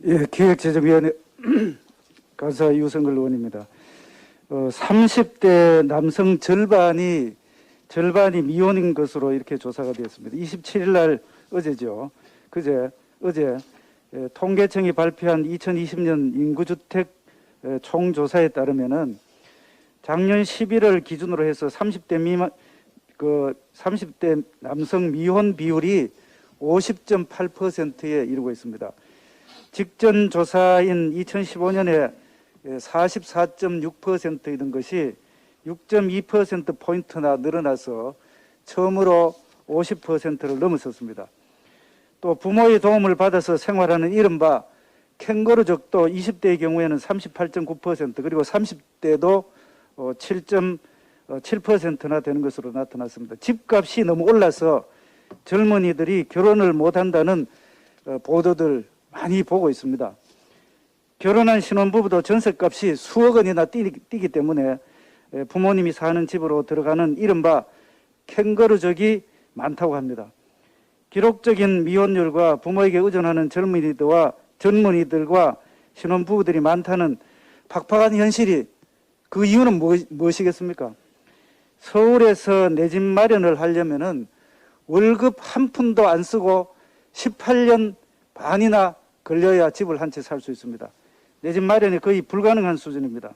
예, 기획재정위원회 간사 유성글 의원입니다. 30대 남성 절반이 미혼인 것으로 이렇게 조사가 되었습니다. 27일 날 어제죠. 어제 통계청이 발표한 2020년 인구주택 총조사에 따르면은 작년 11월 기준으로 해서 30대 남성 미혼 비율이 50.8%에 이르고 있습니다. 직전 조사인 2015년에 44.6%이던 것이 6.2%포인트나 늘어나서 처음으로 50%를 넘어섰습니다. 또 부모의 도움을 받아서 생활하는 이른바 캥거루족도 20대의 경우에는 38.9% 그리고 30대도 7.7%나 되는 것으로 나타났습니다. 집값이 너무 올라서 젊은이들이 결혼을 못한다는 보도들 많이 보고 있습니다. 결혼한 신혼부부도 전셋값이 수억 원이나 뛰기 때문에 부모님이 사는 집으로 들어가는 이른바 캥거루족이 많다고 합니다. 기록적인 미혼율과 부모에게 의존하는 젊은이들과 신혼부부들이 많다는 팍팍한 현실이 그 이유는 무엇이겠습니까? 서울에서 내 집 마련을 하려면은 월급 한 푼도 안 쓰고 18년 반이나 걸려야 집을 한 채 살 수 있습니다. 내 집 마련이 거의 불가능한 수준입니다.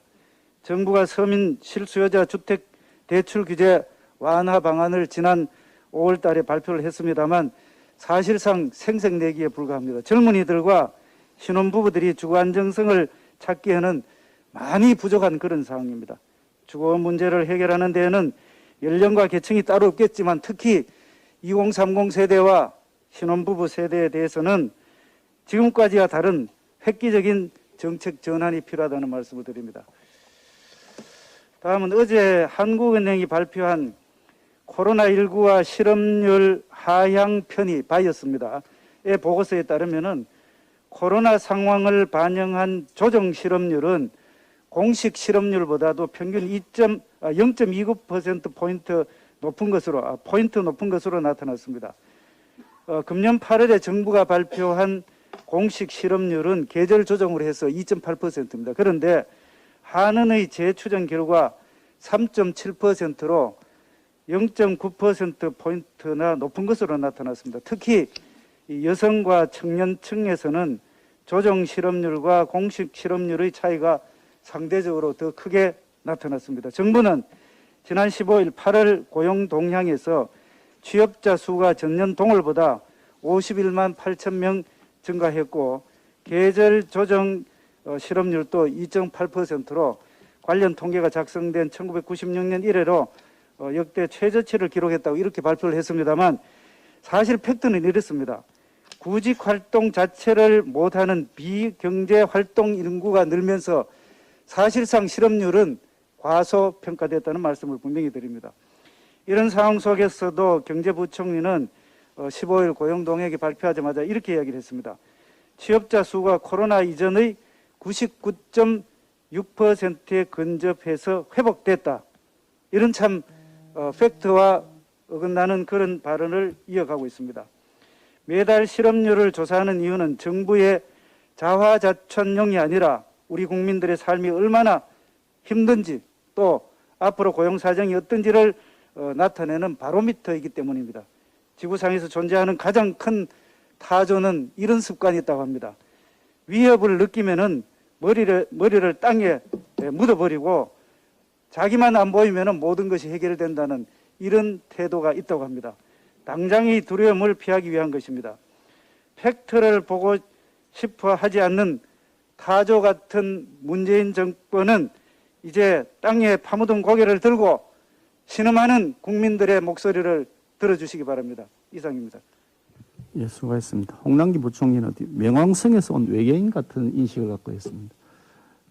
정부가 서민 실수요자 주택 대출 규제 완화 방안을 지난 5월 달에 발표를 했습니다만 사실상 생색내기에 불과합니다. 젊은이들과 신혼부부들이 주거 안정성을 찾기에는 많이 부족한 그런 상황입니다. 주거 문제를 해결하는 데에는 연령과 계층이 따로 없겠지만 특히 2030 세대와 신혼부부 세대에 대해서는 지금까지와 다른 획기적인 정책 전환이 필요하다는 말씀을 드립니다. 다음은 어제 한국은행이 발표한 코로나19와 실업률 하향 편의 바이어스입니다. 의 보고서에 따르면은 코로나 상황을 반영한 조정 실업률은 공식 실업률보다도 평균 0.29%포인트 높은 것으로 나타났습니다. 금년 8월에 정부가 발표한 공식 실업률은 계절 조정으로 해서 2.8%입니다. 그런데 한은의 재추정 결과 3.7%로 0.9%포인트나 높은 것으로 나타났습니다. 특히 여성과 청년층에서는 조정 실업률과 공식 실업률의 차이가 상대적으로 더 크게 나타났습니다. 정부는 지난 15일 8월 고용 동향에서 취업자 수가 전년 동월보다 51만 8천 명 증가했고 계절 조정 실업률도 2.8%로 관련 통계가 작성된 1996년 이래로 역대 최저치를 기록했다고 이렇게 발표를 했습니다만 사실 팩트는 이렇습니다. 구직 활동 자체를 못하는 비경제 활동 인구가 늘면서 사실상 실업률은 과소평가됐다는 말씀을 분명히 드립니다. 이런 상황 속에서도 경제부총리는 15일 고용동향이 발표하자마자 이렇게 이야기를 했습니다. 취업자 수가 코로나 이전의 99.6%에 근접해서 회복됐다. 이런 참 팩트와 어긋나는 그런 발언을 이어가고 있습니다. 매달 실업률을 조사하는 이유는 정부의 자화자찬용이 아니라 우리 국민들의 삶이 얼마나 힘든지 또 앞으로 고용 사정이 어떤지를 나타내는 바로미터이기 때문입니다. 지구상에서 존재하는 가장 큰 타조는 이런 습관이 있다고 합니다. 위협을 느끼면은 머리를 땅에 묻어버리고 자기만 안 보이면은 모든 것이 해결된다는 이런 태도가 있다고 합니다. 당장의 두려움을 피하기 위한 것입니다. 팩트를 보고 싶어 하지 않는 타조 같은 문재인 정권은 이제 땅에 파묻은 고개를 들고 신음하는 국민들의 목소리를 들어주시기 바랍니다. 이상입니다. 예, 수고하셨습니다. 홍남기 부총리는 명왕성에서 온 외계인 같은 인식을 갖고 있습니다.